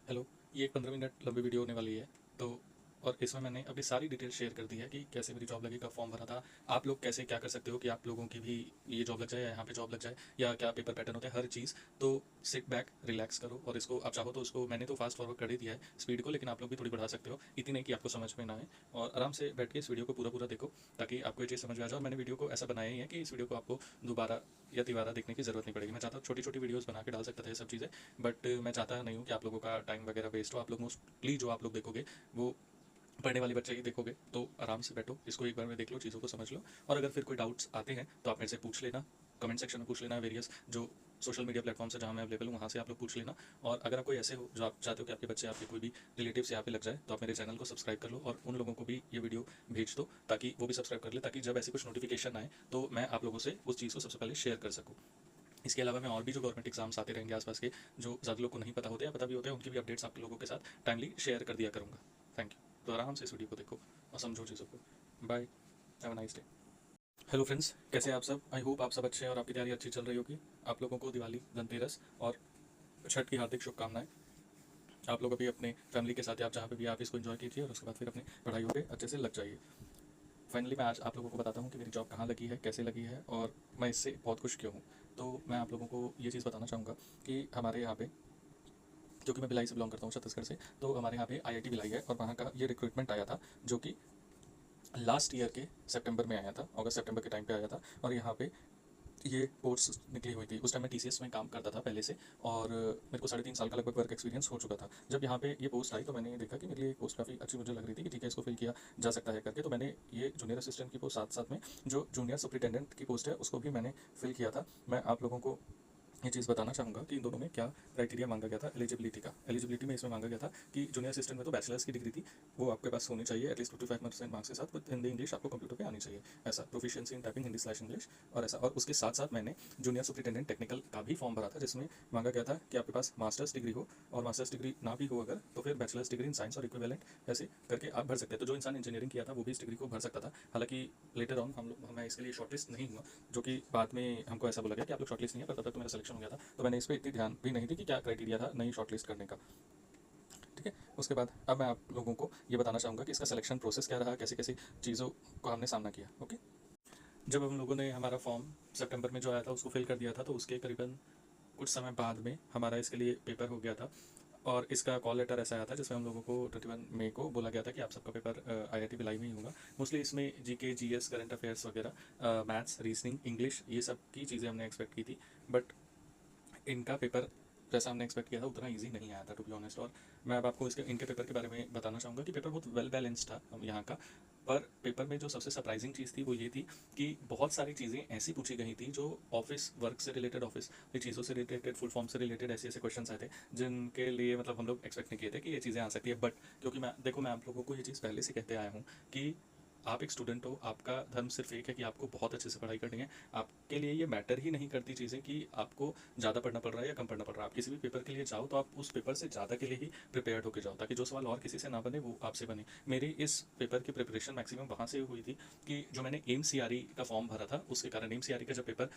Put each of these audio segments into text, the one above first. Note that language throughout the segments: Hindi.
हेलो। ये एक 15 मिनट लंबी वीडियो होने वाली है। तो और इसमें मैंने अपनी सारी डिटेल शेयर कर दी है कि कैसे मेरी जॉब लगी, कब फॉर्म भरा था, आप लोग कैसे क्या कर सकते हो कि आप लोगों की भी ये जॉब लग जाए या यहाँ पे जॉब लग जाए, या क्या पेपर पैटर्न होते हैं, हर चीज़। तो सिट बैक, रिलैक्स करो और इसको आप चाहो तो उसको मैंने तो फास्ट फॉरवर्ड कर ही दिया है स्पीड को, लेकिन आप लोग भी थोड़ी बढ़ा सकते हो, इतनी नहीं कि आपको समझ में ना आए। और आराम से बैठ के इस वीडियो को पूरा पूरा देखो ताकि आपको ये चीज़ समझ में आ जाए। और मैंने वीडियो को ऐसा बनाया ही है कि इस वीडियो को आपको दोबारा या तिबारा देखने की ज़रूरत नहीं पड़ेगी। मैं चाहता हूँ छोटी छोटी वीडियोस बना के डाल सकता था ये सब चीज़ें, बट मैं चाहता नहीं हूँ कि आप लोगों का टाइम वगैरह वेस्ट हो। आप लोग मोस्टली जो आप लोग देखोगे वो पढ़ने वाले बच्चे ही देखोगे, तो आराम से बैठो, इसको एक बार में देख लो, चीज़ों को समझ लो। और अगर फिर कोई डाउट्स आते हैं तो आप मेरे से पूछ लेना, कमेंट सेक्शन में पूछ लेना, वेरियस जो सोशल मीडिया प्लेटफॉर्म से जहाँ मैं अवेलेबल हूँ वहाँ से आप लोग पूछ लेना। और अगर आप कोई ऐसे हो जो आप चाहते हो कि आपके बच्चे, आपके कोई भी रिलेटिव्स यहाँ पे लग जाए, तो आप मेरे चैनल को सब्सक्राइब कर लो और उन लोगों को भी ये वीडियो भेज दो ताकि वो भी सब्सक्राइब कर ले, ताकि जब ऐसी कुछ नोटिफिकेशन आए तो मैं आप लोगों से उस चीज़ को सबसे पहले शेयर कर सकूँ। इसके अलावा मैं और भी जो गवर्नमेंट एग्जाम्स आते रहेंगे आसपास के, जो ज़्यादा लोग को नहीं पता होते या पता भी होते हैं, उनकी भी अपडेट्स आप लोगों के साथ टाइमली शेयर कर दिया करूँगा। Thank you. तो आराम से इस वीडियो को देखो और समझो चीज़ों को। Bye. Have a nice day. Hello friends, कैसे हैं आप सब? आई होप आप सब अच्छे हैं और आपकी तैयारी अच्छी चल रही होगी। आप लोगों को दिवाली, धनतेरस और छठ की हार्दिक शुभकामनाएं। आप लोग अभी अपने फैमिली के साथ या आप जहाँ पे भी आप इसको एंजॉय कीजिए और उसके बाद फिर अपनी पढ़ाइयों पे अच्छे से लग जाइए। फाइनली मैं आज आप लोगों को बताता हूँ कि मेरी जॉब कहाँ लगी है, कैसे लगी है और मैं इससे बहुत खुश क्यों हूँ। तो मैं आप लोगों को ये चीज़ बताना चाहूँगा कि हमारे यहाँ पे, जो कि मैं भिलाई से बिलोंग करता हूँ, छत्तीसगढ़ से, तो हमारे यहाँ पे आईआईटी भिलाई है और वहाँ का ये रिक्रूटमेंट आया था जो कि लास्ट ईयर के सितंबर में आया था, अगस्त सितंबर के टाइम पे आया था। और यहाँ पे ये पोस्ट निकली हुई थी। उस टाइम मैं टीसीएस में काम करता था पहले से, और मेरे को 3.5 साल का लगभग वर्क एक्सपीरियंस हो चुका था। जब यहाँ पे ये पोस्ट आई तो मैंने देखा कि मेरे लिए पोस्ट काफ़ी अच्छी मुझे लग रही थी कि ठीक है, इसको फिल किया जा सकता है करके। तो मैंने ये जूनियर असिस्टेंट की पोस्ट, साथ साथ में जो जूनियर सुपरिटेंडेंट की पोस्ट है उसको भी मैंने फिल किया था। मैं आप लोगों को ये चीज़ बताना चाहूँगा कि इन दोनों में क्या क्राइटेरिया मांगा गया था एलिजिबिलिटी का। एलिजिबिलिटी में इसमें मांगा गया था कि जूनियर असिस्टेंट में तो बैचलर्स की डिग्री थी, वो आपके पास होनी चाहिए एटलीस्ट 55% मार्क्स के साथ, विद हिंदी इंग्लिश आपको कंप्यूटर पे आनी चाहिए, ऐसा प्रोफिशिएंसी इन टाइपिंग हिंदी स्लैश इंग्लिश और ऐसा। और उसके साथ साथ मैंने जूनियर सुपरिटेंडेंट टेक्निकल का भी फॉर्म भरा था, जिसमें मांगा गया था कि आपके पास मास्टर्स डिग्री हो, और मास्टर्स डिग्री ना भी हो अगर तो फिर बैचलर्स डिग्री इन साइंस और इक्विवेलेंट ऐसे करके आप भर सकते हैं। तो जो इंसान इंजीनियरिंग किया था वो भी इस डिग्री को भर सकता था। हालांकि लेटर ऑन मैं इसके लिए शॉर्टलिस्ट नहीं हुआ, जो कि बाद में हमको ऐसा बोला गया कि आप लोग शॉर्टलिस्ट नहीं है, पर तब तक तो मेरा सिलेक्शन हो गया था। तो मैंने इस पर इतनी ध्यान भी नहीं दी कि क्या क्राइटेरिया था नई शॉर्टलिस्ट करने का। ठीक है। उसके बाद अब मैं आप लोगों को ये बताना चाहूँगा कि इसका सिलेक्शन प्रोसेस क्या रहा, कैसे कैसे चीज़ों को हमने सामना किया। ओके। जब हम लोगों ने हमारा फॉर्म सितंबर में जो आया था उसको फिल कर दिया था, तो उसके करीबन कुछ समय बाद में हमारा इसके लिए पेपर हो गया था। और इसका कॉल लेटर ऐसा आया था जिसमें हम लोगों को 21 मई को बोला गया था कि आप सबका पेपर आईआईटी भिलाई में ही होगा। मोस्टली इसमें जीके, जीएस, करंट अफेयर्स वगैरह, मैथ्स, रीजनिंग, इंग्लिश, ये सब की चीज़ें हमने एक्सपेक्ट की थी। बट इनका पेपर जैसा हमने एक्सपेक्ट किया था उतना इजी नहीं आया था, टू बी ऑनेस्ट। और मैं अब आपको इनके पेपर के बारे में बताना चाहूँगा कि पेपर बहुत वेल बैलेंस्ड था हम यहाँ का। पर पेपर में जो सबसे सरप्राइजिंग चीज़ थी वो ये थी कि बहुत सारी चीज़ें ऐसी पूछी गई थी जो ऑफिस वर्क से रिलेटेड, ऑफिस की चीज़ों से रिलेटेड, फुल फॉर्म से रिलेटेड ऐसे ऐसे क्वेश्चन आए थे जिनके लिए मतलब हम लोग एक्सपेक्ट नहीं किए थे कि ये चीज़ें आ सकती है। बट क्योंकि मैं आप लोगों को ये चीज़ पहले से कहते आया हूँ कि आप एक स्टूडेंट हो, आपका धर्म सिर्फ एक है कि आपको बहुत अच्छे से पढ़ाई करनी है। आपके लिए ये मैटर ही नहीं करती चीज़ें कि आपको ज़्यादा पढ़ना पड़ रहा है या कम पढ़ना पड़ रहा है। आप किसी भी पेपर के लिए जाओ तो आप उस पेपर से ज़्यादा के लिए ही प्रिपेयर्ड होकर जाओ, ताकि जो सवाल और किसी से ना बने वो आपसे बने। मेरी इस पेपर की प्रिपरेशन मैक्सिमम वहाँ से हुई थी कि जो मैंने एम सीआरई का फॉर्म भरा था उसके कारण, एम सीआरई का जब पेपर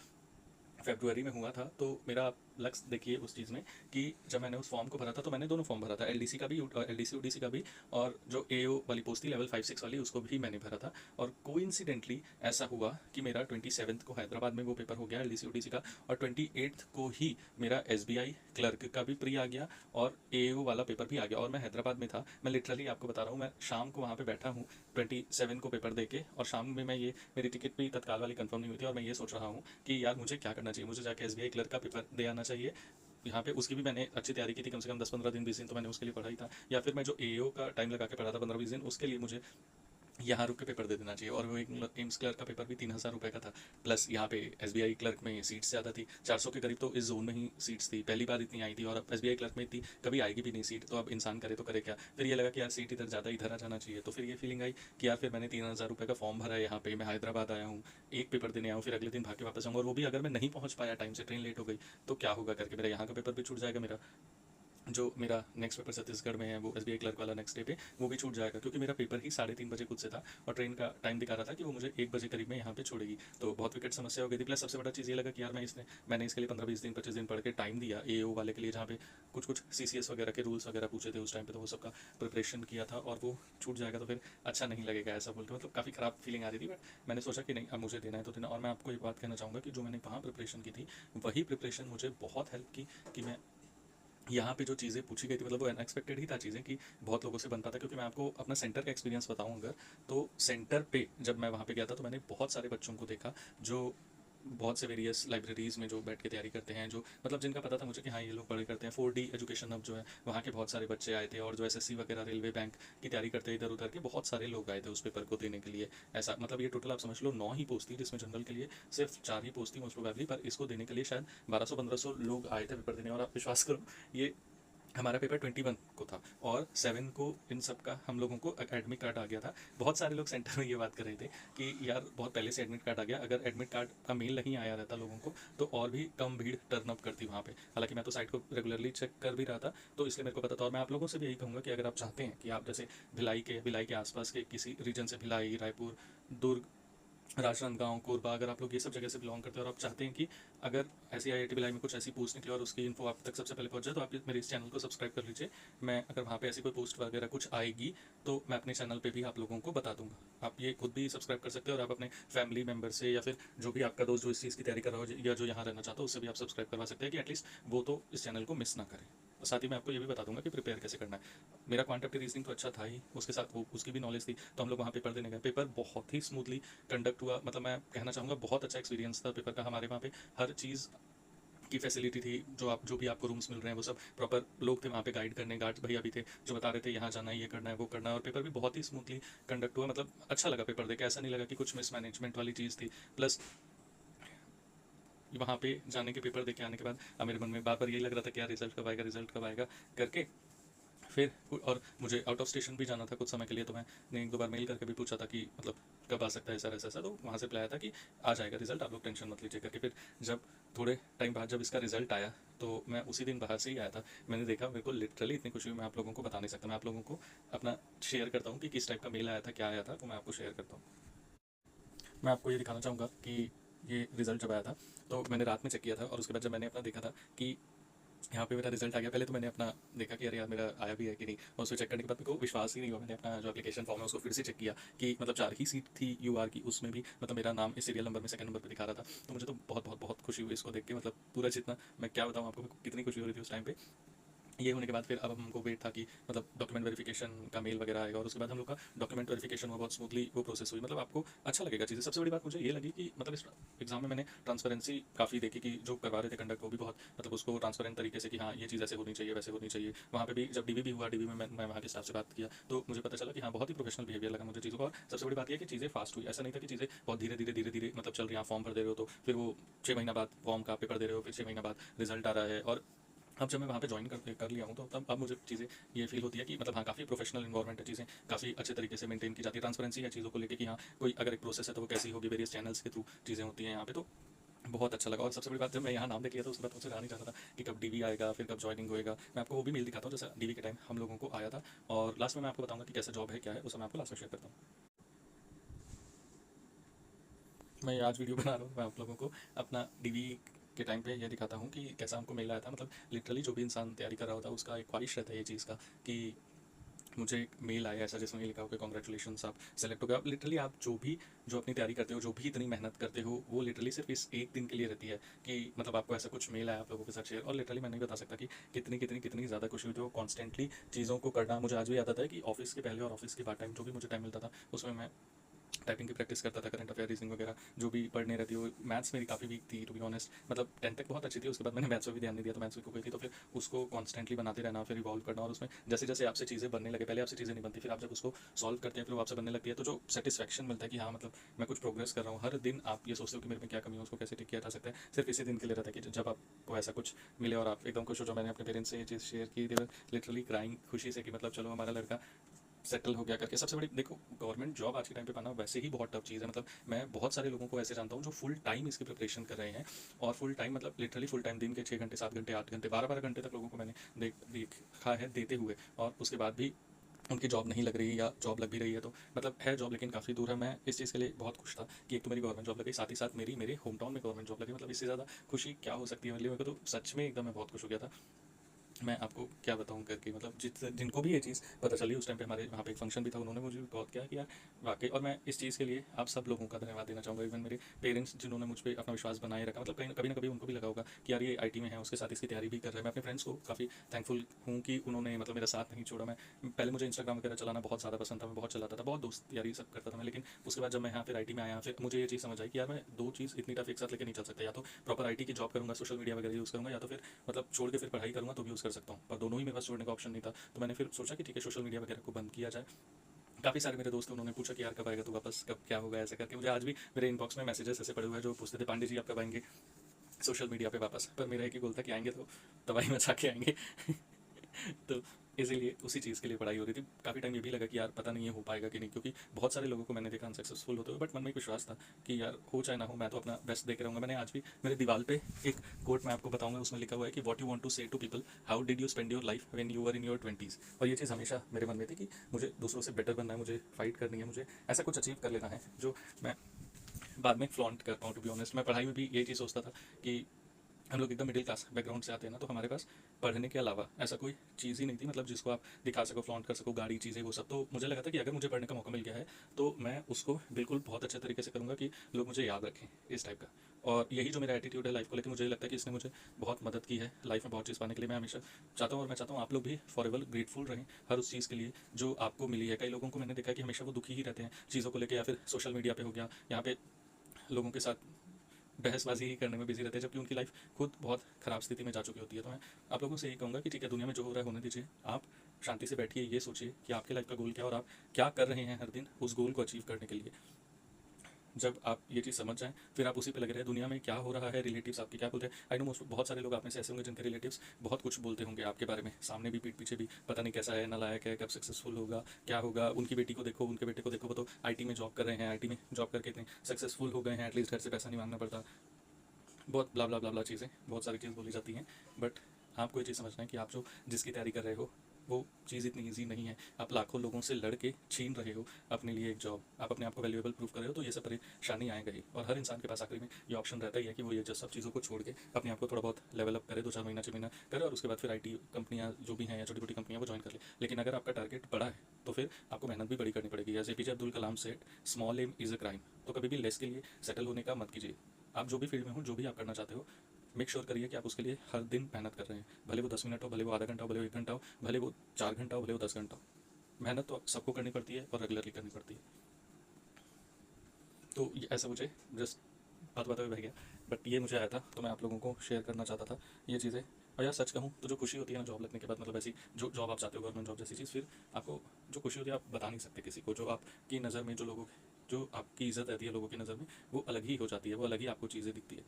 फरवरी में हुआ था, तो मेरा लक्ष्य देखिए उस चीज़ में कि जब मैंने उस फॉर्म को भरा था तो मैंने दोनों फॉर्म भरा था, एलडीसी का भी, एलडीसी यूडीसी का भी, और जो एओ वाली पोस्ट थी लेवल 5-6 वाली उसको भी मैंने भरा था। और कोइंसिडेंटली ऐसा हुआ कि मेरा 27 को हैदराबाद में वो पेपर हो गया एलडीसी यूडीसी का, और 28 को ही मेरा एसबीआई क्लर्क का भी प्री आ गया और एओ वाला पेपर भी आ गया। और मैं हैदराबाद में था, मैं लिटरली आपको बता रहा हूँ, मैं शाम को वहाँ पे बैठा हूँ 27 को पेपर दे के, और शाम में मैं ये, मेरी टिकट भी तत्काल वाली कंफर्म नहीं हुई थी, और मैं ये सोच रहा हूँ कि यार मुझे क्या करना चाहिए, मुझे जाके एसबीआई क्लर्क का पेपर दे आना चाहिए। यहाँ पे उसकी भी मैंने अच्छी तैयारी की थी, कम से कम 10-15 दिन, 20 दिन तो मैंने उसके लिए पढ़ाई था, या फिर मैं जो एओ का टाइम लगा के पढ़ा था 15-20 दिन, उसके लिए मुझे यहाँ रुक के पेपर दे देना चाहिए। और वो एक एम्स क्लर्क का पेपर भी 3,000 रुपये का था, प्लस यहाँ पे एसबीआई क्लर्क में सीट्स ज़्यादा थी, 400 के करीब तो इस जोन में ही सीट्स थी, पहली बार इतनी आई थी। और अब एसबीआई क्लर्क में इतनी कभी आएगी भी नहीं सीट, तो अब इंसान करे तो करे क्या। फिर ये लगा कि यार सीट इधर ज़्यादा, इधर आ जाना चाहिए। तो फिर ये फीलिंग आई कि यार फिर मैंने 3,000 रुपये का फॉर्म भरा है, यहाँ पे मैं हैदराबाद आया हूँ, एक पेपर देने आया हूँ, फिर अगले दिन भाग के वापस आऊँगा, और वो भी अगर मैं नहीं पहुँच पाया टाइम से, ट्रेन लेट हो गई तो क्या होगा करके, मेरा यहाँ का पेपर भी छूट जाएगा मेरा। जो मेरा नेक्स्ट पेपर छत्तीसगढ़ में है वो एसबीआई क्लर्क वाला नेक्स्ट डे पे वो भी छूट जाएगा, क्योंकि मेरा पेपर ही 3:30 बजे खुद से था और ट्रेन का टाइम दिखा रहा था कि वो मुझे 1 बजे करीब में यहाँ पे छोड़ेगी। तो बहुत विकट समस्या हो गई थी। प्लस सबसे बड़ा चीज़ ये लगा कि यार मैंने इसके लिए 15-20 दिन 25 दिन पढ़ के टाइम दिया एओ वाले के लिए, जहाँ पे कुछ कुछ सीसीएस वगैरह के रूल्स वगैरह पूछे थे उस टाइम पे, तो वो सबका प्रिपरेशन किया था और वो छूट जाएगा तो फिर अच्छा नहीं लगेगा ऐसा बोल के, मतलब काफ़ी ख़राब फीलिंग आ रही थी। बट मैंने सोचा कि नहीं, अब मुझे देना है तो देना। और मैं आपको एक बात कहना चाहूँगा कि जो मैंने वहाँ प्रिपरेशन की थी वही प्रिपरेशन मुझे बहुत हेल्प की कि मैं यहाँ पे जो चीज़ें पूछी गई थी, मतलब वो अनएक्सपेक्टेड ही था चीज़ें कि बहुत लोगों से बन पाता। क्योंकि मैं आपको अपना सेंटर का एक्सपीरियंस बताऊँ अगर, तो सेंटर पे जब मैं वहाँ पे गया था तो मैंने बहुत सारे बच्चों को देखा जो बहुत से वेरियस लाइब्रेरीज़ में जो बैठ के तैयारी करते हैं, जो मतलब जिनका पता था मुझे कि हाँ ये लोग पढ़ाई करते हैं। 4D एजुकेशन हब जो है वहाँ के बहुत सारे बच्चे आए थे, और जो एसएससी वगैरह रेलवे बैंक की तैयारी करते हैं इधर उधर के बहुत सारे लोग आए थे उस पेपर को देने के लिए। ऐसा मतलब ये टोटल आप समझ लो 9 ही पोस्ट थी, जिसमें जनरल के लिए सिर्फ 4 ही पोस्ट थी मोस्ट प्रोबेबली, पर इसको देने के लिए शायद 1200-1500 लोग आए थे पेपर देने। और आप विश्वास करो, ये हमारा पेपर 21 को था और 7 को इन सब का हम लोगों को एडमिट कार्ड आ गया था। बहुत सारे लोग सेंटर में ये बात कर रहे थे कि यार बहुत पहले से एडमिट कार्ड आ गया, अगर एडमिट कार्ड का मेल नहीं आया रहता लोगों को तो और भी कम भीड़ टर्न अप करती वहाँ पे। हालांकि मैं तो साइट को रेगुलरली चेक कर भी रहा था, तो इसलिए मेरे को पता था। और मैं आप लोगों से भी यही कहूँगा कि अगर आप चाहते हैं कि आप जैसे भिलाई के आसपास के किसी रीजन से, भिलाई, रायपुर, दुर्ग, राजनांदगांव, कोरबा, अगर आप लोग ये सब जगह से बिलोंग करते हैं और आप चाहते हैं कि अगर ऐसी आईआईटी भिलाई में कुछ ऐसी पोस्ट निकले और उसकी इन्फो आप तक सबसे पहले पहुंच जाए, तो आप मेरे इस चैनल को सब्सक्राइब कर लीजिए। मैं अगर वहाँ पे ऐसी कोई पोस्ट वगैरह कुछ आएगी तो मैं अपने चैनल पे भी आप लोगों को बता दूंगा। आप ये खुद भी सब्सक्राइब कर सकते हो और आप अपने फैमिली मेम्बर से या फिर जो भी आपका दोस्त जो इस चीज़ की तैयारी कर रहा हो या जो यहाँ रहना चाहता हो उससे भी आप सब्सक्राइब करवा सकते हैं कि एटलीस्ट वो तो इस चैनल को मिस ना करें। और साथ ही मैं आपको ये भी बता दूंगा कि प्रिपेयर कैसे करना है। मेरा क्वांटिटी रीजनिंग तो अच्छा था ही, उसके साथ वो उसकी भी नॉलेज थी, तो हम लोग वहाँ पेपर देने गए। पेपर बहुत ही स्मूथली कंडक्ट हुआ, मतलब मैं कहना चाहूँगा बहुत अच्छा एक्सपीरियंस था पेपर का। हमारे वहाँ पे हर चीज़ की फैसिलिटी थी, जो भी आपको रूम्स मिल रहे हैं वो सब प्रॉपर लोग थे वहाँ पे गाइड करने, गार्ड्स भैया भी थे जो बता रहे थे यहाँ जाना है, ये करना है, वो करना है। और पेपर भी बहुत ही स्मूथली कंडक्ट हुआ, मतलब अच्छा लगा पेपर देकर, ऐसा नहीं लगा कि कुछ मिसमैनेजमेंट वाली चीज़ थी। प्लस वहाँ पे जाने के पेपर दे के आने के बाद अब मेरे मन में बार बार यही लग रहा था कि यार रिजल्ट कब आएगा, रिजल्ट कब आएगा करके। फिर और मुझे आउट ऑफ स्टेशन भी जाना था कुछ समय के लिए, तो मैंने 1-2 बार मेल करके भी पूछा था कि मतलब कब आ सकता है सर ऐसा ऐसा, तो वहाँ से रिप्लाई आया था कि आ जाएगा रिजल्ट, आप लोग टेंशन मत लीजिए करके। फिर जब थोड़े टाइम बाद जब इसका रिजल्ट आया तो मैं उसी दिन बाहर से ही आया था। मैंने देखा, मेरे को लिटरली इतनी खुशी हुई, मैं आप लोगों को बता नहीं सकता। मैं आप लोगों को अपना शेयर करता हूँ कि किस टाइप का मेल आया था, क्या आया था, तो मैं आपको शेयर करता हूँ। मैं आपको ये दिखाना चाहूँगा कि ये रिजल्ट जब आया था तो मैंने रात में चेक किया था, और उसके बाद जब मैंने अपना देखा था कि यहाँ पे मेरा रिजल्ट आ गया, पहले तो मैंने अपना देखा कि अरे यार मेरा आया भी है कि नहीं, और उसको चेक करने के बाद मेरे को विश्वास ही नहीं हुआ। मैंने अपना जो एप्लीकेशन फॉर्म है उसको फिर से चेक किया कि मतलब 4 ही सीट थी यूआर की, उसमें भी मतलब मेरा नाम इस सीरियल नंबर में सेकंड नंबर पे दिखा रहा था। तो मुझे तो बहुत बहुत बहुत खुशी हुई इसको देख के, मतलब पूरा जितना मैं क्या बताऊँ आपको, कितनी खुशी हो रही थी उस टाइम पे। ये होने के बाद फिर अब हमको वेट था कि मतलब डॉक्यूमेंट वेरिफिकेशन का मेल वगैरह आएगा, और उसके बाद हम लोग का डॉक्यूमेंट वेरिफिकेशन हुआ, बहुत स्मूथली वो प्रोसेस हुई, मतलब आपको अच्छा लगेगा चीज़ें। सबसे बड़ी बात मुझे ये लगी कि मतलब इस एग्जाम में मैंने ट्रांसपेरेंसी काफ़ी देखी कि जो करवा रहे थे कंडक्ट वो भी बहुत मतलब उसको ट्रांसपेरेंट तरीके से कि हाँ ये चीज़ ऐसे होनी चाहिए, वैसे होनी चाहिए। वहाँ पे भी जब डीवी भी हुआ, डीवी में मैं वहाँ के स्टाफ से बात किया तो मुझे पता चला कि हाँ बहुत ही प्रोफेशनल बिहेवियर लगा मुझे चीज़ों का। और सबसे बड़ी बात यह कि चीज़ें फास्ट हुई, ऐसा नहीं था कि चीज़ें बहुत धीरे धीरे धीरे धीरे मतलब चल रही हैं। आप फॉर्म भर दे रहे हो तो फिर वो 6 महीना बाद फॉर्म का पेपर दे रहे हो, फिर 6 महीना बाद रिजल्ट आ रहा है। और अब जब मैं वहाँ पे ज्वाइन कर लिया हूँ तो तब अब मुझे चीज़ें ये फील होती है कि मतलब हाँ काफ़ी प्रोफेशनल इन्वायरमेंट है, चीज़ें काफ़ी अच्छे तरीके से मेंटेन की जाती है, ट्रांसपेरेंसी है चीज़ों को लेकर कि हाँ कोई अगर एक प्रोसेस है तो वो कैसी होगी, वेरियस चैनल्स के थ्रू चीज़ें होती हैं यहाँ पे। तो बहुत अच्छा लगा। और सबसे बड़ी बात, जब मैं यहाँ नाम देख लिया तो उसके बाद मुझे रहा नहीं चाहता था कि कब डीवी आएगा, फिर कब ज्वाइनिंग होएगा। मैं आपको वो भी मेल दिखाता हूँ जैसा डीवी के टाइम हम लोगों को आया था, और लास्ट में मैं आपको बताऊँगा कि कैसा जॉब है क्या है, उसे मैं आपको लास्ट में शेयर करता हूँ। मैं आज वीडियो बना रहा हूँ, मैं आप लोगों को अपना डीवी के टाइम पे ये दिखाता हूँ कि कैसा हमको मेल आया था। मतलब लिटरली जो भी इंसान तैयारी कर रहा होता है उसका एक ख्वाहिश रहता है ये चीज़ का कि मुझे एक मेल आया ऐसा जिसमें ये लिखा हो कि कॉन्ग्रेचुलेशंस आप सेलेक्ट हो गए। आप लिटरली आप जो अपनी तैयारी करते हो, जो भी इतनी मेहनत करते हो, वो लिटरली सिर्फ इस एक दिन के लिए रहती है कि मतलब आपको ऐसा कुछ मेल आया आप लोगों के साथ शेयर। और लिटरली मैं नहीं बता सकता कि कितनी कितनी कितनी ज़्यादा खुशी हुई थी वो कॉन्स्टेंटली चीज़ों को करना। मुझे आज भी याद आता है कि ऑफिस के पहले और ऑफिस के बाद टाइम जो भी मुझे टाइम मिलता था उसमें मैं टाइपिंग की प्रैक्टिस करता था, करंट अफेयर, रीजनिंग वगैरह जो भी पढ़ने रहती हो। मैथ्स मेरी काफ़ी वीक थी टू बी ऑनेस्ट, मतलब 10th तक बहुत अच्छी थी, उसके बाद मैंने मैथ्स पर भी ध्यान नहीं दिया तो मैथ्स वीक हो गई थी। तो फिर उसको कॉन्स्टेंटली बनाते रहना, फिर इवॉल्व करना, और उसमें जैसे जैसे आपसे चीज़ें बनने लगे, पहले आपसे चीज़ें नहीं बनती, फिर आप जब उसको सॉल्व करते हैं फिर वो आपसे बनने लगती है, तो जो सेटिस्फैक्शन मिलता है कि हाँ मतलब मैं कुछ प्रोग्रेस कर रहा हूँ। हर दिन आप ये सोचते हो कि मेरे में क्या कमी है, उसको कैसे ठीक किया जा सकता है, सिर्फ इसी दिन के लिए रहता है कि जब आपको ऐसा कुछ मिले और आप एकदम खुश हो। जो मैंने अपने पेरेंट्स से ये चीज़ शेयर की, दे वर लिटरली क्राइंग खुशी से कि मतलब चलो हमारा लड़का सेटल हो गया करके। सबसे बड़ी देखो, गवर्नमेंट जॉब आज के टाइम पे पाना वैसे ही बहुत टफ चीज़ है। मतलब मैं बहुत सारे लोगों को ऐसे जानता हूँ जो फुल टाइम इसकी प्रिपरेशन कर रहे हैं, और फुल टाइम मतलब लिटरली फुल टाइम दिन के 6 घंटे 7 घंटे 8 घंटे 12 12 घंटे तक लोगों को मैंने देखा है देते हुए, और उसके बाद भी उनकी जॉब नहीं लग रही, या जॉब लग भी रही है तो मतलब है जॉब लेकिन काफ़ी दूर है। मैं इस चीज़ के लिए बहुत खुश था कि एक तो मेरी गवर्नमेंट जॉब लगी, साथ ही साथ मेरे होम टाउन में गवर्नमेंट जॉब लगी। मतलब इससे ज़्यादा खुशी क्या हो सकती है मेरे लिए। मेरे को तो सच में एकदम मैं बहुत खुश हो गया था। मैं आपको क्या बताऊँ करके, मतलब जिनको भी ये चीज़ पता चली उस टाइम पे, हमारे वहाँ पे एक फंक्शन भी था, उन्होंने मुझे कॉल किया कि यार वाकई। और मैं इस चीज़ के लिए आप सब लोगों का धन्यवाद देना चाहूँगा, इवन मेरे पेरेंट्स जिन्होंने मुझ पे अपना विश्वास बनाए रखा। मतलब कहीं कभी ना कभी उनको भी लगा होगा कि यार ये आईटी में है, उसके साथ इसकी तैयारी भी कर रहा है। मैं अपने फ्रेंड्स को काफ़ी थैंकफुल हूँ कि उन्होंने मतलब मेरा साथ नहीं छोड़ा। मैं पहले मुझे इंस्टाग्राम वगैरह चलाना बहुत ज़्यादा पसंद था, मैं बहुत चलाता था, बहुत दोस्त यारी सब करता था मैं। लेकिन उसके बाद जब मैं यहाँ फिर आईटी में आया, फिर मुझे ये चीज़ समझ आई कि यार मैं दो चीज़ इतनी टफ एक साथ लेके नहीं चल सकता। या तो प्रॉपर आईटी की जॉब करूँगा, सोशल मीडिया वगैरह यूज़ करूँगा, या तो फिर मतलब छोड़ के फिर पढ़ाई करूँगा तो भी यूज़ कर सकता हूँ। पर दोनों ही मेरे पास छोड़ने का ऑप्शन नहीं था। तो मैंने फिर सोचा कि ठीक है, सोशल मीडिया वगैरह को बंद किया जाए। काफ़ी सारे मेरे दोस्त उन्होंने पूछा कि यार कब आएगा तू वापस, कब क्या होगा ऐसे करके। मुझे आज भी मेरे इनबॉक्स में मैसेजेस ऐसे पड़े हुए हैं जो पूछते थे पांडे जी आप कब आएंगे सोशल मीडिया पे वापस। पर मेरा एक ही गोल था कि आएंगे तो तबाही मचा के आएंगे। तो इसीलिए उसी चीज़ के लिए पढ़ाई हो रही थी। काफ़ी टाइम ये भी लगा कि यार पता नहीं ये हो पाएगा कि नहीं, क्योंकि बहुत सारे लोगों को मैंने देखा अनसक्सेसफुल होते हुए, बट मन में एक विश्वास था कि यार हो चाहे ना हो, मैं तो अपना बेस्ट देके रहूँगा। मैंने आज भी मेरे दीवार पे एक कोट मैं आपको बताऊंगा, उसमें लिखा हुआ है कि what you want to say to people, how did you spend your life when you were in your 20s। और ये चीज़ हमेशा मेरे मन में थी कि मुझे दूसरों से बेटर बनना है, मुझे फाइट करनी है, मुझे ऐसा कुछ अचीव कर लेना है जो मैं बाद में फ्लॉन्ट कर पाऊँ। टू बी ऑनेस्ट, मैं पढ़ाई में भी यही चीज़ सोचता था कि हम लोग एकदम मिडिल क्लास बैकग्राउंड से आते हैं ना, तो हमारे पास पढ़ने के अलावा ऐसा कोई चीज़ ही नहीं थी, मतलब जिसको आप दिखा सको, फ्लॉन्ट कर सको, गाड़ी चीज़ें वो सब। तो मुझे लगा था कि अगर मुझे पढ़ने का मौका मिल गया है तो मैं उसको बिल्कुल बहुत अच्छे तरीके से करूँगा कि लोग मुझे याद रखें, इस टाइप का। और यही जो मेरा एटीट्यूड है लाइफ को लेकर, मुझे लगता है कि इसने मुझे बहुत मदद की है लाइफ में बहुत चीज़ पाने के लिए। मैं हमेशा चाहता हूँ, और मैं चाहता हूँ आप लोग भी फॉरएवर ग्रेटफुल रहें हर उस चीज़ के लिए जो आपको मिली है। कई लोगों को मैंने देखा कि हमेशा वो दुखी ही रहते हैं चीज़ों को लेकर, या फिर सोशल मीडिया पे हो गया, यहाँ पे लोगों के साथ बहसबाजी ही करने में बिजी रहते हैं, जबकि उनकी लाइफ खुद बहुत ख़राब स्थिति में जा चुकी होती है। तो मैं आप लोगों से यही कहूँगा कि ठीक है, दुनिया में जो हो रहा है होने दीजिए। आप शांति से बैठिए, ये सोचिए कि आपके लाइफ का गोल क्या है और आप क्या कर रहे हैं हर दिन उस गोल को अचीव करने के लिए। जब आप ये चीज़ समझ जाएँ, फिर आप उसी पे लगे रहे। दुनिया में क्या हो रहा है, रिलेटिव्स आपके क्या बोलते हैं। आई नो मोस्ट बहुत सारे लोग आप में से ऐसे होंगे जिनके रिलेटिव्स बहुत कुछ बोलते होंगे आपके बारे में, सामने भी पीठ पीछे भी, पता नहीं कैसा है, नालायक है, कब सक्सेसफुल होगा, क्या होगा। उनकी बेटी को देखो, उनके बेटे को देखो, वो तो आईटी में जॉब कर रहे हैं, आईटी में जॉब करके इतने सक्सेसफुल हो गए हैं, एटलीस्ट घर से पैसा नहीं मांगना पड़ता। बहुत ब्ला ब्ला ब्ला ब्ला चीज़ें, बहुत सारी चीज़ बोली जाती हैं। बट आपको ये चीज़ समझना है कि आप जो जिसकी तैयारी कर रहे हो वो चीज़ इतनी ईजी नहीं है। आप लाखों लोगों से लड़ के छीन रहे हो अपने लिए एक जॉब, आप अपने आप को वैल्यूएबल प्रूव कर रहे हो, तो ये सब परेशानी आएगा ही। और हर इंसान के पास आखिरी में ये ऑप्शन रहता ही है कि वो ये जो सब चीज़ों को छोड़ के अपने आप को थोड़ा बहुत लेवल अप करे, 2 4 महीना 6 महीना करे, और उसके बाद फिर आईटी कंपनियाँ जो भी हैं या छोटी मोटी कंपनियाँ वो ज्वाइन कर ले। लेकिन अगर आपका टारगेट बड़ा है तो फिर आपको मेहनत भी बड़ी करनी पड़ेगी। जैसे APJ Abdul Kalam said, small aim is a crime. तो कभी भी लेस के लिए सेटल होने का मत कीजिए। आप जो भी फील्ड में हो, जो भी आप करना चाहते हो, मेक श्योर करिए कि आप उसके लिए हर दिन मेहनत कर रहे हैं। भले वो 10 मिनट हो, भले वो आधा घंटा हो, भले वो 1 घंटा हो, भले वो 4 घंटा हो, भले वो 10 घंटा हो। मेहनत तो सबको करनी पड़ती है और रेगुलरली करनी पड़ती है। तो ऐसा मुझे जस्ट बात बात में बह गया, बट ये मुझे आया था तो मैं आप लोगों को शेयर करना चाहता था ये चीज़ें। और यार सच कहूँ तो जो खुशी होती है ना जॉब लगने के बाद, मतलब ऐसी जो जॉब आप चाहते हो, गवर्नमेंट जॉब जैसी चीज़, फिर आपको जो खुशी होती है आप बता नहीं सकते किसी को। जो आपकी नज़र में जो आपकी इज़्ज़त रहती है लोगों की नज़र में, वो अलग ही हो जाती है, वो अलग ही आपको चीज़ें दिखती है।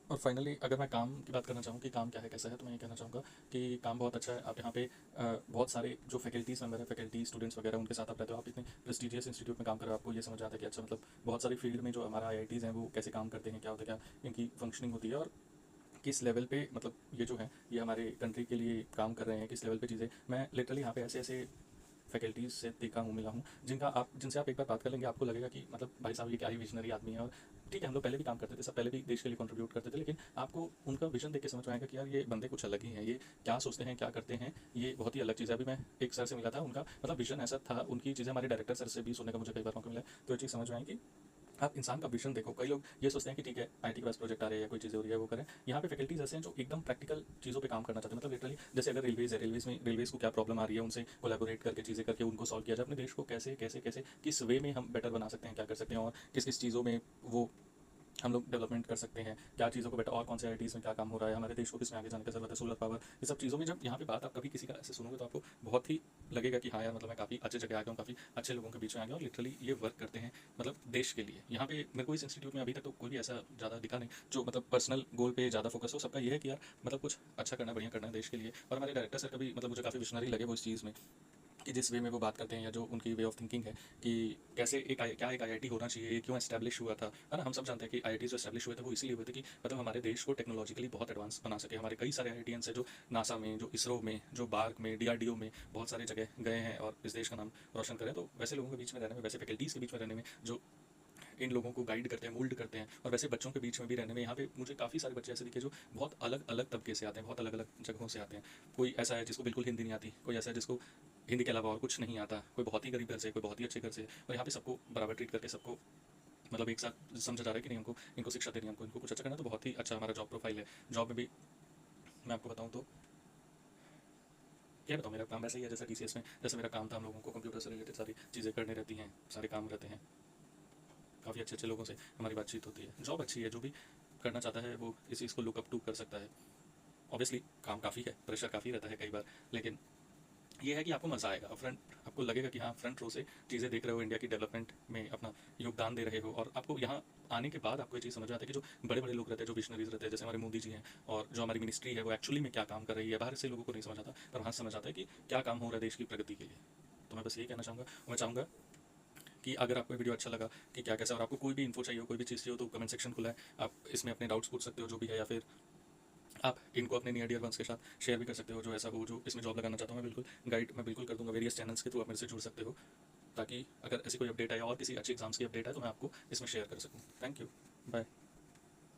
और फाइनली अगर मैं काम की बात करना चाहूँ कि काम क्या है, कैसा है, तो मैं ये कहना चाहूँगा कि काम बहुत अच्छा है। आप यहाँ पे बहुत सारे जो फैकल्टीज़ मेंबर है, फैकल्टी स्टूडेंट्स वगैरह, उनके साथ आप रहते हो, आप इतने प्रेस्टीजियस इंस्टीट्यूट में काम कर रहे हो, आपको ये समझ आता है कि अच्छा मतलब बहुत सारी फील्ड में जो हमारा आईआईटीज़ हैं वो कैसे काम करते हैं, क्या होता है, क्या इनकी फंक्शनिंग होती है, और किस लेवल पे मतलब ये जो है ये हमारे कंट्री के लिए काम कर रहे हैं, किस लेवल पे चीज़ें। मैं लिटरली यहाँ पे ऐसे ऐसे फैकल्टीज़ से देखा हूँ, मिला हूँ, जिनसे आप एक बार बात कर लेंगे, आपको लगेगा कि मतलब भाई साहब ये क्या ही विजनरी आदमी है। और ठीक है, हम लोग पहले भी काम करते थे, सब पहले भी देश के लिए कंट्रीब्यूट करते थे, लेकिन आपको उनका विजन देख के समझ में आएगा कि यार ये बंदे कुछ अलग ही हैं, ये क्या सोचते हैं, क्या करते हैं, ये बहुत ही अलग चीज़ है। अभी मैं एक सर से मिला था, उनका मतलब विजन ऐसा था, उनकी चीज़ें हमारे डायरेक्टर सर से भी सुनने का मुझे कई बार मौका मिला, तो ये चीज़ समझ में आई कि आप इंसान का विजन देखो। कई लोग ये सोचते हैं कि ठीक है आईटी के पास प्रोजेक्ट आ रहे हैं या कोई चीज़ हो रही है वो करें। यहाँ पे फैकल्टीज ऐसे हैं जो एकदम प्रैक्टिकल चीज़ों पे काम करना चाहते हैं। मतलब लिटरली जैसे अगर रेलवेज है, रेलवेज को क्या प्रॉब्लम आ रही है, उनसे कोलैबोरेट करके चीज़ें करके उनको सॉल्व किया जाए। अपने देश को कैसे कैसे कैसे किस वे में हम बेटर बना सकते हैं, क्या कर सकते हैं, और किस किस चीज़ों में वो हम लोग डेवलपमेंट कर सकते हैं, क्या चीज़ों को बेटर, और कौन से आईटीज़ में क्या काम हो रहा है, हमारे देश को किस में आगे जाने की ज़रूरत है, सोलर पावर, ये सब चीज़ों में जब यहाँ पे बात आप कभी किसी का ऐसे सुनोगे तो आपको बहुत ही लगेगा कि हाँ यार मतलब मैं काफ़ी अच्छे जगह आ गया हूँ, काफ़ी अच्छे लोगों के बीच में आ गया, और लिटरली ये वर्क करते हैं मतलब देश के लिए। यहाँ पे मेरे को इस इंस्टीट्यूट में अभी तक तो कोई भी ऐसा ज़्यादा दिखा नहीं जो मतलब पर्सनल गोल पे ज़्यादा फोकस हो। सबका ये है कि यार मतलब कुछ अच्छा करना, बढ़िया करना है देश के लिए। और हमारे डायरेक्टर सर का भी मतलब मुझे काफ़ी विशनरी लगे वो इस चीज़ में। कि जिस वे में वो बात करते हैं या जो उनकी वे ऑफ थिंकिंग है कि कैसे क्या एक आईआईटी होना चाहिए, ये क्यों एस्टैब्लिश हुआ था, है ना। हम सब जानते हैं कि आईआईटी जो एस्टैब्लिश हुए थे वो इसीलिए हुए थे कि मतलब हमारे देश को टेक्नोलॉजिकली बहुत एडवांस बना सके। हमारे कई सारे आईआईटीएंस हैं जो नासा में, जो इसरो में, जो बार्क में, डीआरडीओ में बहुत सारी जगह गए हैं और इस देश का नाम रोशन करें। तो वैसे लोगों के बीच में रहने में, वैसे फैकल्टीज़ के बीच में रहने में जो इन लोगों को गाइड करते हैं, मोल्ड करते हैं, और वैसे बच्चों के बीच में भी रहने में यहाँ पे मुझे काफ़ी सारे बच्चे ऐसे दिखे जो बहुत अलग अलग तबके से आते हैं, बहुत अलग अलग जगहों से आते हैं। कोई ऐसा है जिसको बिल्कुल हिंदी नहीं आती, कोई ऐसा है जिसको हिंदी के अलावा और कुछ नहीं आता, कोई बहुत ही गरीब घर से, कोई बहुत ही अच्छे घर से, और यहाँ पे सबको बराबर ट्रीट करके सबको मतलब एक साथ समझा जा रहा है कि नहीं, हमको इनको शिक्षा देनी है, हमको इनको कुछ अच्छा करना है। तो बहुत ही अच्छा हमारा जॉब प्रोफाइल है। जॉब में भी मैं आपको बताऊँ तो क्या बताऊँ, मेरा काम वैसे ही है जैसा टीसीएस में, जैसे मेरा काम था, हम लोगों को कंप्यूटर से रिलेटेड सारी चीज़ें करनी रहती हैं, सारे काम रहते हैं, काफ़ी अच्छे अच्छे लोगों से हमारी बातचीत होती है। जॉब अच्छी है, जो भी करना चाहता है वो इस चीज़ को लुकअप टू कर सकता है। ऑब्वियसली काम काफ़ी है, प्रेशर काफ़ी रहता है कई बार, लेकिन ये है कि आपको मज़ा आएगा। फ्रंट आपको लगेगा कि हाँ, फ्रंट रो से चीज़ें देख रहे हो, इंडिया की डेवलपमेंट में अपना योगदान दे रहे हो, और आपको यहाँ आने के बाद आपको ये चीज़ समझ में आता है कि जो बड़े बड़े लोग रहते हैं, जो विशनरीज रहते हैं, जैसे हमारे मोदी जी हैं, और जो हमारी मिनिस्ट्री है वो एक्चुअली में क्या काम कर रही है, बाहर से लोगों को नहीं समझ आता, पर वहाँ समझ आता है कि क्या काम हो रहा है देश की प्रगति के लिए। तो मैं बस यही कहना चाहूँगा। मैं चाहूँगा कि अगर आपको वीडियो अच्छा लगा कि क्या कैसा, और आपको कोई भी इन्फो चाहिए हो, कोई भी चीज़ चाहिए हो, तो कमेंट सेक्शन खुला है, आप इसमें अपने डाउट्स पूछ सकते हो जो भी है, या फिर आप इनको अपने नियर डियर वंस के साथ शेयर भी कर सकते हो, जो ऐसा हो जो इसमें जॉब लगाना चाहता हूँ। मैं बिल्कुल गाइड मैं बिल्कुल कर दूँगा, वेरियस चैनल्स के थ्रू आप मेरे से जुड़ सकते हो, ताकि अगर ऐसी कोई अपडेट आए और किसी अच्छी एग्जाम्स की अपडेट आए तो मैं आपको इसमें शेयर कर सकूँ। Thank you, bye.